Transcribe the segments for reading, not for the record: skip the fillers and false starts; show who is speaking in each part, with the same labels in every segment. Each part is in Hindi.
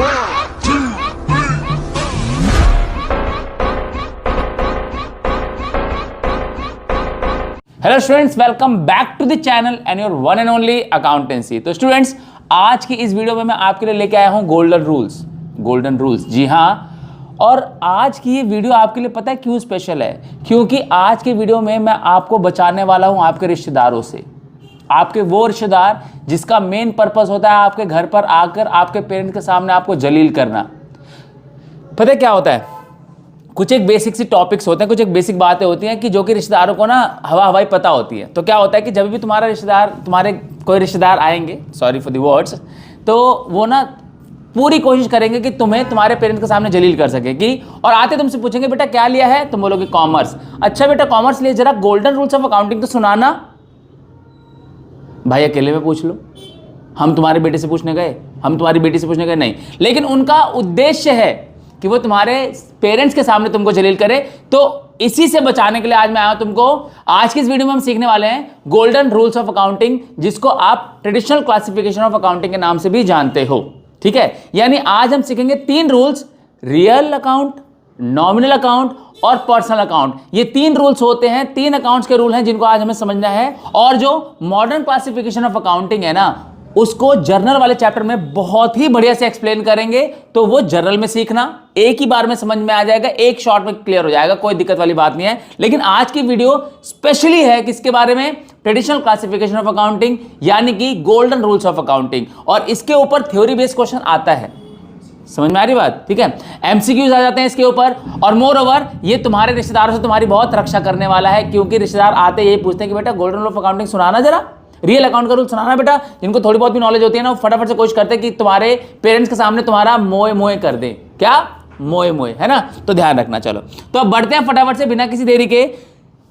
Speaker 1: Hello students, welcome back to the channel and your one and only accountancy. तो स्टूडेंट्स, आज की इस वीडियो में मैं आपके लिए लेके आया हूं गोल्डन रूल्स। जी हाँ, और आज की ये वीडियो आपके लिए पता है क्यों स्पेशल है? क्योंकि आज की वीडियो में मैं आपको बचाने वाला हूं आपके रिश्तेदारों से। आपके वो रिश्तेदार जिसका मेन पर्पस होता है आपके घर पर आकर आपके पेरेंट्स के सामने आपको जलील करना। पता है क्या होता है? कुछ एक बेसिक सी टॉपिक्स होते हैं, कुछ एक बेसिक बातें होती हैं कि जो कि रिश्तेदारों को ना हवाई पता होती है। तो क्या होता है कि जब भी तुम्हारे कोई रिश्तेदार आएंगे, सॉरी फॉर द वर्ड्स, तो वो ना पूरी कोशिश करेंगे कि तुम्हें तुम्हारे पेरेंट्स के सामने जलील कर सके। कि और आते तुमसे पूछेंगे बेटा क्या लिया है, तुम बोलोगे कॉमर्स। अच्छा बेटा कॉमर्स लिए, जरा गोल्डन रूल्स ऑफ अकाउंटिंग तो सुनाना। भाई अकेले में पूछ लो, हम तुम्हारे बेटे से पूछने गए, हम तुम्हारी बेटी से पूछने गए नहीं। लेकिन उनका उद्देश्य है कि वो तुम्हारे पेरेंट्स के सामने तुमको जलील करे। तो इसी से बचाने के लिए आज मैं आया तुमको। आज की इस वीडियो में हम सीखने वाले हैं गोल्डन रूल्स ऑफ अकाउंटिंग, जिसको आप ट्रेडिशनल क्लासिफिकेशन ऑफ अकाउंटिंग के नाम से भी जानते हो। ठीक है, यानी आज हम सीखेंगे 3 rules, real account, nominal account और पर्सनल अकाउंट। ये 3 रूल्स होते हैं, 3 अकाउंट्स के रूल हैं जिनको आज हमें समझना है। और जो मॉडर्न क्लासिफिकेशन ऑफ अकाउंटिंग है ना, उसको जर्नल वाले चैप्टर में बहुत ही बढ़िया से एक्सप्लेन करेंगे। तो वो जर्नल में सीखना, एक ही बार में समझ में आ जाएगा, एक शॉट में क्लियर हो जाएगा, कोई दिक्कत वाली बात नहीं है। लेकिन आज की वीडियो स्पेशली है किसके बारे में? ट्रेडिशनल क्लासिफिकेशन ऑफ अकाउंटिंग, यानी कि गोल्डन रूल्स ऑफ अकाउंटिंग। और इसके ऊपर थ्योरी बेस्ड क्वेश्चन आता है। समझ में आ रही बात? ठीक है, एमसीक्यूज आ जाते हैं इसके ऊपर। और मोर ओवर ये तुम्हारे रिश्तेदारों से तुम्हारी बहुत रक्षा करने वाला है, क्योंकि रिश्तेदार आते यही पूछते हैं कि बेटा गोल्डन रूल ऑफ अकाउंटिंग सुनाना, जरा रियल अकाउंट का रूल सुनाना बेटा। जिनको थोड़ी बहुत भी नॉलेज होती है ना, वो फटाफट से कोशिश करते हैं कि तुम्हारे पेरेंट्स के सामने तुम्हारा मोए कर दें। क्या मोए, है ना? तो ध्यान रखना। चलो तो अब बढ़ते हैं फटाफट से बिना किसी देरी के।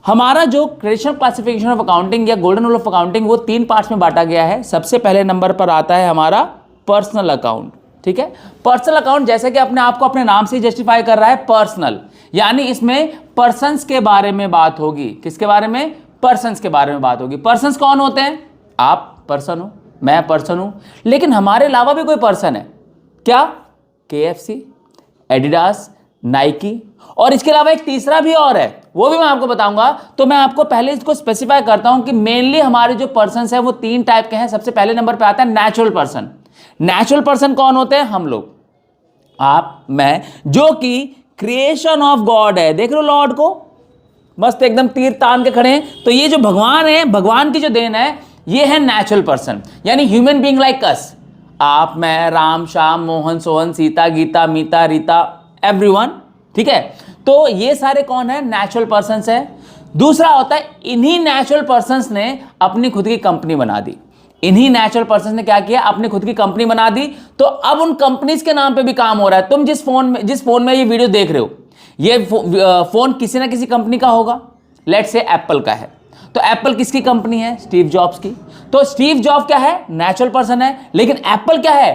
Speaker 1: हमारा जो ट्रेडिशनल क्लासिफिकेशन ऑफ अकाउंटिंग या गोल्डन रूल ऑफ अकाउंटिंग, वो 3 पार्ट्स में बांटा गया है। सबसे पहले नंबर पर आता है हमारा पर्सनल अकाउंट। ठीक है, पर्सनल अकाउंट जैसे कि अपने आप को अपने नाम से जस्टिफाई कर रहा है, पर्सनल, यानी इसमें पर्सन्स के बारे में बात होगी। किसके बारे में? पर्सन्स के बारे में बात होगी। पर्सन्स कौन होते हैं? आप पर्सन हो, मैं पर्सन हूं, लेकिन हमारे अलावा भी कोई पर्सन है। क्या? KFC, एडिडास, नाइकी, और इसके अलावा एक तीसरा भी और है, वो भी मैं आपको बताऊंगा। तो मैं आपको पहले इसको स्पेसिफाई करता हूं कि मेनली हमारे जो पर्सन्स हैं वो 3 टाइप के हैं। सबसे पहले नंबर पे आता है नेचुरल पर्सन। नेचुरल पर्सन कौन होते हैं? हम लोग, आप, मैं, जो कि क्रिएशन ऑफ गॉड है। देख लो लॉर्ड को, मस्त एकदम तीर तान के खड़े हैं। तो ये जो भगवान है, भगवान की जो देन है, ये है नेचुरल पर्सन, यानी ह्यूमन बीइंग लाइक अस। आप, मैं, राम, श्याम, मोहन, सोहन, सीता, गीता, मीता, रीता, एवरीवन। ठीक है, तो ये सारे कौन है? नेचुरल पर्सन्स है। दूसरा होता है, इन्हीं नेचुरल पर्सन्स ने अपनी खुद की कंपनी बना दी। इन्हीं नेचुरल पर्सन्स ने क्या किया? अपनी खुद की कंपनी बना दी। तो अब उन कंपनीज के नाम पे भी काम हो रहा है। तुम जिस फोन में ये वीडियो देख रहे हो, ये फोन किसी ना किसी कंपनी का होगा। लेट्स से एप्पल का है, तो एप्पल किसकी कंपनी है? स्टीव जॉब्स की। तो स्टीव जॉब क्या है? नेचुरल पर्सन है। लेकिन एप्पल क्या है?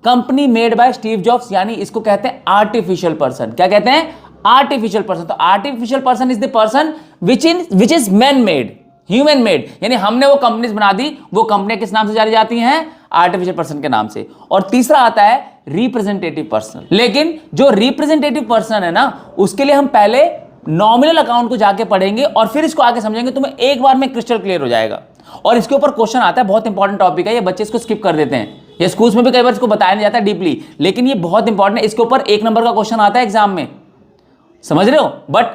Speaker 1: Company made by Steve Jobs, यानी इसको कहते हैं आर्टिफिशियल पर्सन। क्या कहते हैं? Artificial person. तो artificial person is the person which is man made, human made, यानी हमने वो कंपनीज बना दी। वो कंपनियां किस नाम से जानी जाती हैं? आर्टिफिशियल पर्सन के नाम से। और तीसरा आता है रिप्रेजेंटेटिव पर्सन। लेकिन जो रिप्रेजेंटेटिव पर्सन है ना, उसके लिए हम पहले नॉमिनल अकाउंट को जाके पढ़ेंगे और फिर इसको आगे समझेंगे। तुम्हें एक बार में क्रिस्टल क्लियर हो जाएगा। और इसके ऊपर क्वेश्चन आता है, बहुत इंपॉर्टेंट टॉपिक है, ये बच्चे इसको स्किप कर देते हैं। ये स्कूल्स में भी कई बार इसको बताया नहीं जाता डीपली, लेकिन ये बहुत इंपॉर्टेंट है। इसके ऊपर 1 नंबर का क्वेश्चन आता है एग्जाम में, समझ रहे हो? बट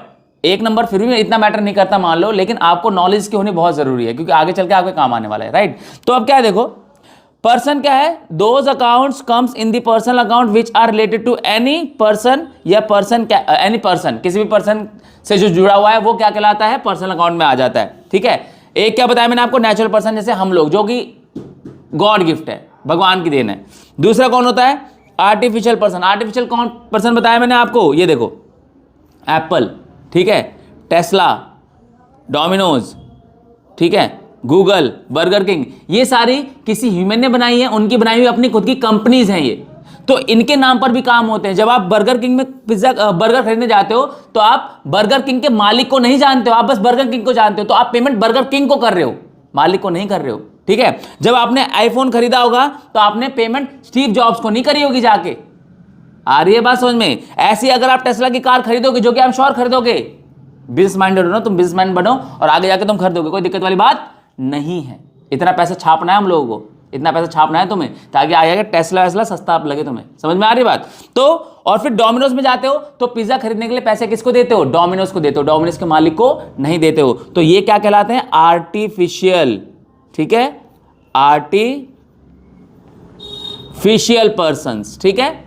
Speaker 1: 1 नंबर फिर भी इतना मैटर नहीं करता मान लो, लेकिन आपको नॉलेज की होनी बहुत जरूरी है, क्योंकि आगे चल के आपके काम आने वाला है। राइट, तो अब क्या है देखो, पर्सन क्या है? Those accounts comes in the personal account which are related to any person, या पर्सन एनी पर्सन, किसी भी पर्सन से जो जुड़ा हुआ है वो क्या कहलाता है? पर्सनल अकाउंट में आ जाता है। ठीक है, एक क्या बताया मैंने आपको? नेचुरल पर्सन, जैसे हम लोग, जो कि गॉड गिफ्ट है, भगवान की देन है। दूसरा कौन होता है? Artificial person. आर्टिफिशियल कौन पर्सन बताया मैंने आपको? ये देखो, एप्पल, ठीक है, टेस्ला, डोमिनोज, ठीक है, गूगल, बर्गर किंग, ये सारी किसी ह्यूमन ने बनाई है, उनकी बनाई हुई अपनी खुद की कंपनीज हैं ये। तो इनके नाम पर भी काम होते हैं। जब आप बर्गर किंग में बर्गर खरीदने जाते हो, तो आप बर्गर किंग के मालिक को नहीं जानते हो, आप बस बर्गर किंग को जानते हो। तो आप पेमेंट बर्गर किंग को कर रहे हो, मालिक को नहीं कर रहे हो। ठीक है, जब आपने आईफोन खरीदा होगा तो आपने पेमेंट स्टीव जॉब्स को नहीं करी होगी जाके, आ रही है बात समझ में? ऐसी अगर आप टेस्ला की कार खरीदोगे, जो कि आप श्योर खरीदोगे, बिजनेस माइंडेड हो ना तुम, बिजनेस माइंड बनो और आगे जाके तुम खरीदोगे, कोई दिक्कत वाली बात नहीं है। इतना पैसा छापना है हम लोगों को, इतना पैसा छापना है तुम्हें, ताकि आगे जाके टेस्ला वेस्ला सस्ता लगे तुम्हें। समझ में आ रही बात? तो और फिर डोमिनोज में जाते हो तो पिज्जा खरीदने के लिए पैसे किसको देते हो? डोमिनोज को देते हो, डोमिनोज के मालिक को नहीं देते हो। तो ये क्या कहलाते हैं? आर्टिफिशियल, ठीक है, आर्टिफिशियल पर्संस, ठीक है,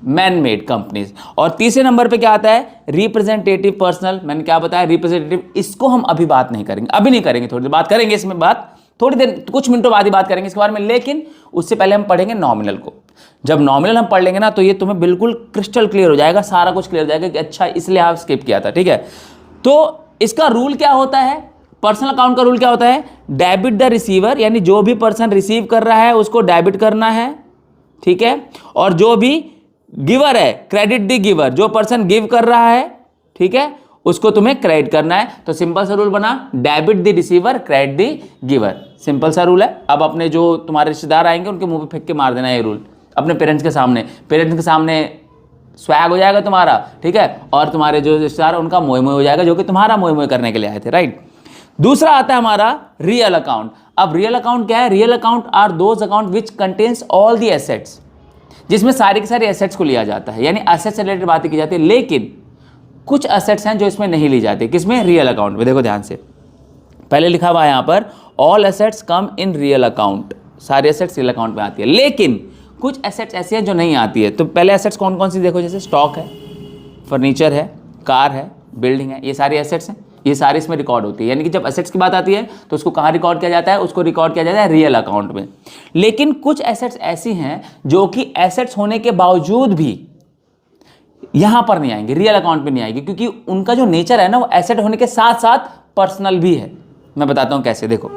Speaker 1: मैन मेड कंपनीज। और तीसरे नंबर पे क्या आता है? Representative personal. मैंने क्या बताया? रिप्रेजेंटेटिव। इसको हम अभी बात नहीं करेंगे, अभी नहीं करेंगे, थोड़ी देर बात करेंगे इसमें, बात थोड़ी देर, कुछ मिनटों बाद ही बात करेंगे इसके बारे में। लेकिन उससे पहले हम पढ़ेंगे नॉमिनल को। जब नॉमिनल हम पढ़ लेंगे ना, तो ये तुम्हें बिल्कुल क्रिस्टल क्लियर हो जाएगा, सारा कुछ क्लियर हो जाएगा कि अच्छा इसलिए आप स्किप किया था, ठीक है। तो इसका रूल क्या होता है? पर्सनल अकाउंट का रूल क्या होता है? डेबिट द रिसीवर, यानी जो भी पर्सन रिसीव कर रहा है उसको डेबिट करना है, ठीक है। और जो भी गिवर है, क्रेडिट द गिवर, जो पर्सन गिव कर रहा है, ठीक है, उसको तुम्हें क्रेडिट करना है। तो सिंपल सा रूल बना, debit the receiver, credit the giver. Simple सा रूल है। अब अपने जो तुम्हारे रिश्तेदार आएंगे उनके मुंह पे फेंक के मार देना ये रूल, अपने पेरेंट्स के सामने। पेरेंट्स के सामने स्वैग हो जाएगा तुम्हारा, ठीक है, और तुम्हारे जो रिश्तेदार है उनका मोए मोए हो जाएगा, जो कि तुम्हारा मोए मोए करने के लिए आए थे, राइट। दूसरा आता है हमारा रियल अकाउंट। अब रियल अकाउंट क्या है? Real account are those account which contains all the assets, जिसमें सारी के सारे एसेट्स को लिया जाता है, यानी एसेट्स से रिलेटेड बातें की जाती है। लेकिन कुछ एसेट्स हैं जो इसमें नहीं ली जाती। किसमें? रियल अकाउंट में। देखो ध्यान से, पहले लिखा हुआ है यहाँ पर all assets come in real account, सारे एसेट्स रियल अकाउंट में आती है। लेकिन कुछ एसेट्स ऐसी हैं जो नहीं आती है। तो पहले एसेट्स कौन कौन सी देखो, जैसे स्टॉक है, फर्नीचर है, कार है, बिल्डिंग है, ये सारी एसेट्स हैं, ये सारी इसमें रिकॉर्ड होती है। यानी कि जब एसेट्स की बात आती है तो उसको कहाँ रिकॉर्ड किया जाता है? उसको रिकॉर्ड किया जाता है रियल अकाउंट में। लेकिन कुछ एसेट्स ऐसी हैं जो कि एसेट्स होने के बावजूद भी यहां पर नहीं आएंगे, रियल अकाउंट में नहीं आएंगे, क्योंकि उनका जो नेचर है ना, वो एसेट होने के साथ साथ पर्सनल भी है। मैं बताता हूं कैसे, देखो।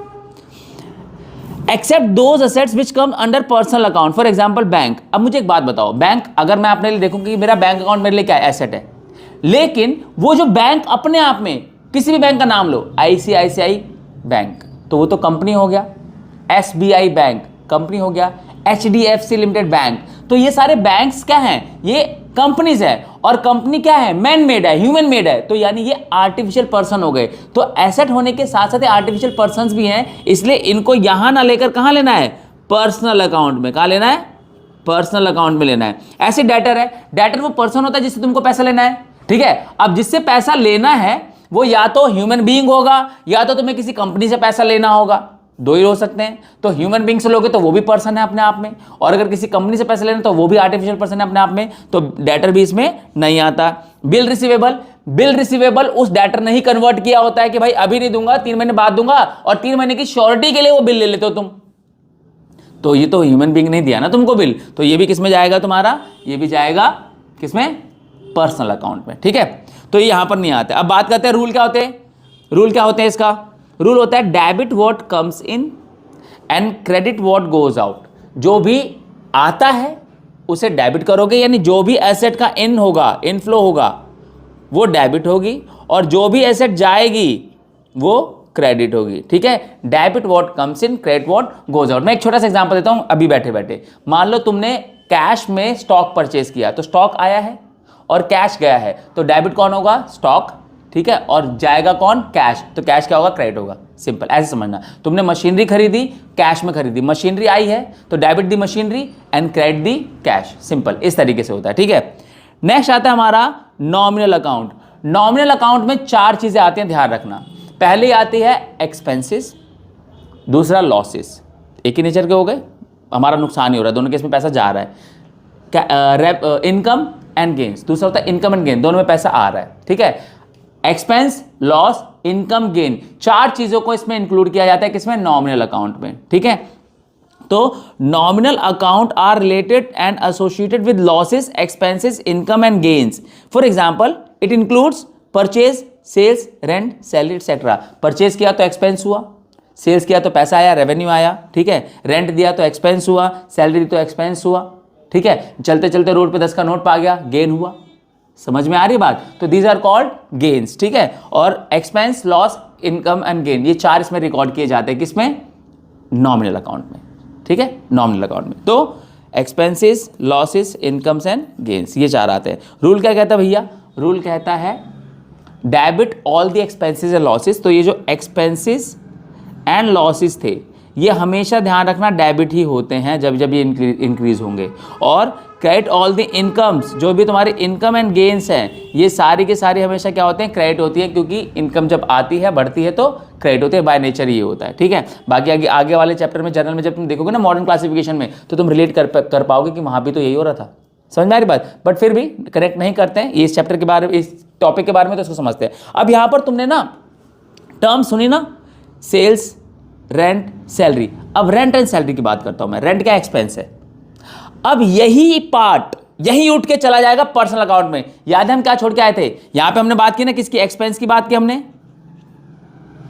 Speaker 1: Except those assets which come under personal account, for example bank. अब मुझे एक बात बताओ, बैंक अगर मैं अपने लिए देखूं कि मेरा बैंक अकाउंट मेरे लिए क्या एसेट है, लेकिन वो जो बैंक अपने आप में, किसी भी बैंक का नाम लो, ICICI बैंक, तो वो तो कंपनी हो गया। SBI बैंक कंपनी हो गया। HDFC लिमिटेड बैंक, तो ये सारे बैंक्स क्या हैं? ये कंपनीज है। और कंपनी क्या है? मैन मेड है, ह्यूमन मेड है, तो यानी ये आर्टिफिशियल पर्सन हो गए। तो एसेट होने के साथ साथ आर्टिफिशियल पर्संस भी हैं, इसलिए इनको यहां ना लेकर कहां लेना है? पर्सनल अकाउंट में। कहां लेना है? पर्सनल अकाउंट में लेना है। ऐसे डेटर है, डेटर वो पर्सन होता है जिससे तुमको पैसा लेना है, ठीक है। अब जिससे पैसा लेना है वो या तो ह्यूमन बीइंग होगा, या तो तुम्हें किसी कंपनी से पैसा लेना होगा, दो ही हो सकते हैं। तो ह्यूमन बीइंग से लोगे तो वो भी पर्सन है अपने आप में, और अगर किसी कंपनी से पैसे लेना तो वो भी आर्टिफिशियल पर्सन है अपने आप में, तो डेटर भी इसमें नहीं आता। बिल रिसीवेबल, बिल रिसीवेबल उस डेटर ने ही कन्वर्ट किया होता है कि भाई अभी नहीं दूंगा, 3 महीने बाद दूंगा, और 3 महीने की श्योरिटी के लिए वो बिल ले लेते हो तुम। तो ये तो ह्यूमन बीइंग नहीं दिया ना तुमको बिल, तो ये भी किसमें जाएगा तुम्हारा? ये भी जाएगा किसमें? पर्सनल अकाउंट में, ठीक है। तो ये यहां पर नहीं आता। अब बात करते हैं रूल क्या होते हैं। रूल क्या होते हैं इसका? रूल होता है debit what comes in and credit what goes out. जो भी आता है उसे डेबिट करोगे, यानी जो भी एसेट का इन होगा, इनफ्लो होगा, वो डेबिट होगी, और जो भी एसेट जाएगी वो क्रेडिट होगी, ठीक है। Debit what comes in, credit what goes out. मैं एक छोटा सा एग्जांपल देता हूं अभी बैठे बैठे। मान लो तुमने कैश में स्टॉक परचेज किया, तो स्टॉक आया है और कैश गया है, तो डेबिट कौन होगा? स्टॉक, ठीक है, और जाएगा कौन? कैश, तो कैश क्या होगा? क्रेडिट होगा। सिंपल, ऐसे समझना। तुमने मशीनरी खरीदी, कैश में खरीदी, मशीनरी आई है तो debit the machinery and credit the cash. Simple, इस तरीके से होता है, ठीक है। नेक्स्ट आता है हमारा नॉमिनल अकाउंट। नॉमिनल अकाउंट में 4 चीजें आती हैं, ध्यान रखना। पहले आती है एक्सपेंसेस, दूसरा लॉसेस। एक ही नेचर के हो गए, हमारा नुकसान ही हो रहा है, दोनों केस में पैसा जा रहा है। इनकम एंड गेन्स, दूसरा होता है इनकम एंड गेन, दोनों में पैसा आ रहा है, ठीक है। एक्सपेंस, लॉस, इनकम, गेन, 4 चीजों को इसमें इंक्लूड किया जाता है किसमें? नॉमिनल अकाउंट में, ठीक है। तो nominal account are related and associated with losses, expenses, income and gains. For example it includes purchase, sales, rent, salary etcetera. Purchase किया तो एक्सपेंस हुआ, सेल्स किया तो पैसा आया, रेवेन्यू आया, ठीक है। रेंट दिया तो एक्सपेंस हुआ, सैलरी दी तो एक्सपेंस हुआ, ठीक है। चलते चलते रोड पे 10 का नोट पा गया, गेन हुआ। समझ में आ रही बात? तो दीज आर कॉल्ड गेन्स, ठीक है। और expense, loss, income and gain, ये 4 इसमें रिकॉर्ड किए जाते हैं किसमें? नॉमिनल अकाउंट में, ठीक है, नॉमिनल अकाउंट में। तो expenses, losses, incomes and gains, ये चार आते हैं। रूल क्या कहता है भैया? रूल कहता है debit all the expenses and losses. तो ये जो एक्सपेंसेस एंड लॉसेस थे ये हमेशा ध्यान रखना डेबिट ही होते हैं जब जब ये इंक्रीज होंगे। और क्रेडिट ऑल द इनकम्स, जो भी तुम्हारे इनकम एंड गेन्स हैं ये सारी के सारी हमेशा क्या होते हैं? क्रेडिट होती है, क्योंकि इनकम जब आती है बढ़ती है तो क्रेडिट होती है, बाय नेचर ये होता है। ठीक है, बाकी आगे वाले चैप्टर में जनरल में जब तुम देखोगे ना मॉडर्न क्लासिफिकेशन में, तो तुम रिलेट कर पाओगे कि वहाँ भी तो यही हो रहा था। समझ में आ रही बात? बट फिर भी करेक्ट नहीं करते हैं इस चैप्टर के बारे में, इस टॉपिक के बारे में, तो इसको समझते हैं। अब यहाँ पर तुमने ना टर्म सुनी ना, सेल्स, रेंट, सैलरी। अब रेंट एंड सैलरी की बात करता हूं मैं। रेंट क्या एक्सपेंस है। अब यही पार्ट यही उठ के चला जाएगा पर्सनल अकाउंट में। याद है हम क्या छोड़ के आए थे? यहां पे हमने बात की ना किसकी? एक्सपेंस की बात की हमने,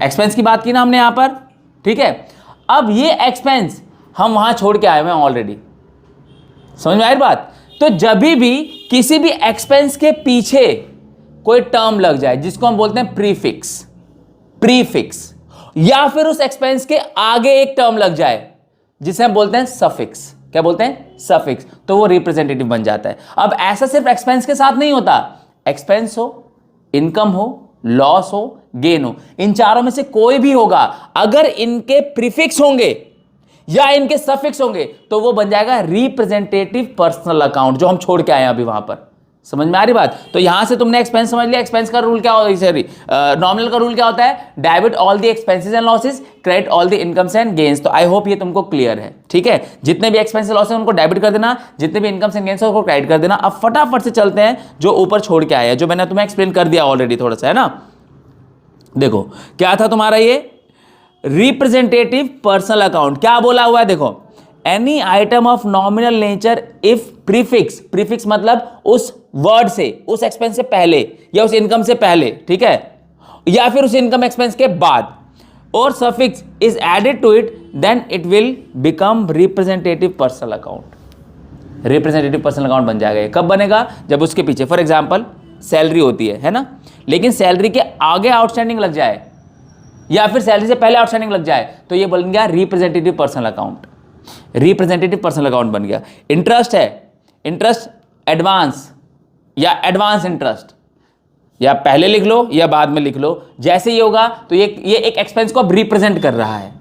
Speaker 1: एक्सपेंस की बात की ना हमने यहां पर। ठीक है, अब ये एक्सपेंस हम वहां छोड़ के आए हुए हैं ऑलरेडी। समझ में आई बात? तो जब भी किसी भी एक्सपेंस के पीछे कोई टर्म लग जाए जिसको हम बोलते हैं प्रीफिक्स, प्रीफिक्स, या फिर उस एक्सपेंस के आगे एक टर्म लग जाए जिसे हम बोलते हैं सफिक्स। क्या बोलते हैं? सफिक्स। तो वो रिप्रेजेंटेटिव बन जाता है। अब ऐसा सिर्फ एक्सपेंस के साथ नहीं होता, एक्सपेंस हो, इनकम हो, लॉस हो, गेन हो, इन चारों में से कोई भी होगा, अगर इनके प्रीफिक्स होंगे या इनके सफिक्स होंगे तो वो बन जाएगा रिप्रेजेंटेटिव पर्सनल अकाउंट, जो हम छोड़ के आए हैं अभी वहां पर। समझ में आ रही बात? तो यहां से तुमने एक्सपेंस समझ लिया। एक्सपेंस का रूल क्या होता है? सॉरी, नॉमिनल का रूल क्या होता है? Debit all the expenses and losses, credit all the incomes and gains. तो आई होप ये तुमको क्लियर है। ठीक है, जितने भी एक्सपेंसेस लॉसेस उनको डेबिट कर देना, जितने भी इनकम्स एंड गेन्स उनको क्रेडिट कर देना। अब फटाफट से चलते हैं जो ऊपर छोड़ के आए हैं, जो मैंने तुम्हें एक्सप्लेन कर दिया ऑलरेडी थोड़ा सा, है ना। देखो क्या था तुम्हारा ये रिप्रेजेंटेटिव पर्सनल अकाउंट। क्या बोला हुआ है? देखो, any item of nominal nature if prefix, prefix मतलब उस वर्ड से, उस एक्सपेंस से पहले या उस इनकम से पहले, ठीक है, या फिर उस इनकम एक्सपेंस के बाद, और suffix is added to it, then it will become representative personal account. Representative personal account बन जाएगा। कब बनेगा? जब उसके पीछे फॉर एग्जांपल सैलरी होती है ना, लेकिन सैलरी के आगे आउटस्टैंडिंग लग जाए या फिर सैलरी से पहले आउटस्टैंडिंग लग जाए तो ये बन गया representative personal account. Representative personal account बन गया। इंटरेस्ट है, इंटरेस्ट एडवांस या एडवांस इंटरेस्ट, या पहले लिख लो या बाद में लिख लो, जैसे ये होगा तो ये एक एक्सपेंस को अब रिप्रेजेंट कर रहा है।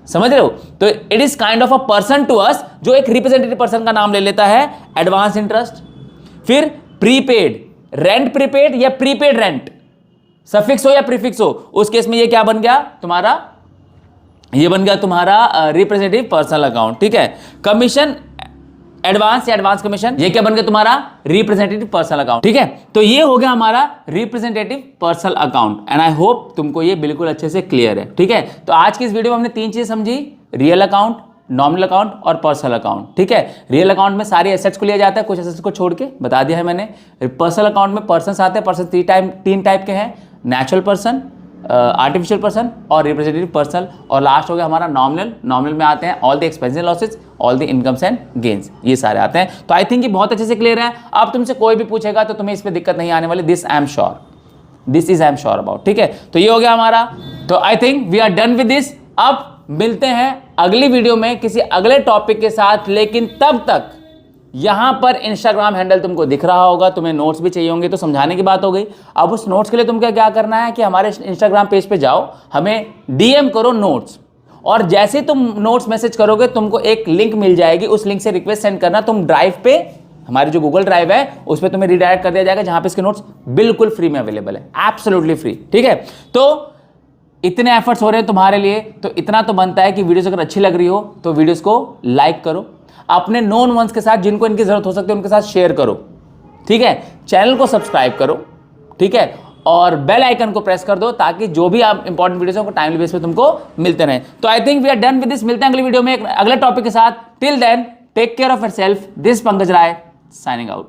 Speaker 1: समझ रहे हो? तो it is kind of a person to us, जो एक रिप्रेजेंटेटिव पर्सन का नाम ले लेता है, एडवांस इंटरेस्ट। फिर प्रीपेड, रेंट प्रीपेड या प्रीपेड रेंट, सफिक्स हो या प्रीफिक्स हो, उस केस में ये क्या बन गया तुम्हारा? ये बन गया तुम्हारा रिप्रेजेंटेटिव पर्सनल अकाउंट। ठीक है, कमीशन एडवांस या एडवांस कमीशन, ये क्या बन गया तुम्हारा? Representative personal account. ठीक है, तो ये हो गया हमारा representative personal account, and I hope तुमको ये बिल्कुल अच्छे से क्लियर है। ठीक है, तो आज की इस वीडियो में हमने तीन चीजें समझी, रियल अकाउंट, नॉमिनल अकाउंट और पर्सनल अकाउंट। ठीक है, रियल अकाउंट में सारे एसेट्स को लिया जाता है, कुछ एसेट्स को छोड़ के बता दिया है मैंने। पर्सनल अकाउंट में पर्सन्स आते हैं, पर्सन तीन टाइप के हैं, नेचुरल पर्सन, आर्टिफिशियल पर्सन और रिप्रेजेंटेटिव पर्सन। और लास्ट हो गया हमारा नॉमिनल। नॉमिनल में आते हैं all the expenses losses, all the incomes and gains, ये सारे आते हैं। तो आई थिंक ये बहुत अच्छे से क्लियर है। अब तुमसे कोई भी पूछेगा तो तुम्हें इस पर दिक्कत नहीं आने वाली, this I am sure, this is I am sure about. ठीक है, तो ये हो गया हमारा। तो I think we are done with this. अब मिलते हैं अगली वीडियो में किसी अगले टॉपिक के साथ, लेकिन तब तक यहां पर इंस्टाग्राम हैंडल तुमको दिख रहा होगा, तुम्हें नोट्स भी चाहिए होंगे, तो समझाने की बात हो गई। अब उस नोट्स के लिए तुमको क्या करना है कि हमारे इंस्टाग्राम पेज पे जाओ, हमें डीएम करो नोट्स, और जैसे तुम नोट्स मैसेज करोगे तुमको एक लिंक मिल जाएगी, उस लिंक से रिक्वेस्ट सेंड करना। तुम ड्राइव पे, हमारी जो गूगल ड्राइव है उस पर तुम्हें रिडायरेक्ट कर दिया जाएगा, जहां पे इसके नोट्स बिल्कुल फ्री में अवेलेबल है, एब्सोल्युटली फ्री। ठीक है, तो इतने एफर्ट्स हो रहे हैं तुम्हारे लिए, तो इतना तो बनता है कि वीडियोस अगर अच्छी लग रही हो तो वीडियोस को लाइक करो, अपने नोन वंस के साथ जिनको इनकी जरूरत हो सकती है उनके साथ शेयर करो। ठीक है, चैनल को सब्सक्राइब करो। ठीक है, और बेल आइकन को प्रेस कर दो ताकि जो भी आप इंपॉर्टेंट वीडियोस को टाइमली बेस पे तुमको मिलते रहें। तो I think we are done with this. मिलते हैं अगली वीडियो में अगले टॉपिक के साथ। Till then take care of yourself. This Pankaj Rai signing out.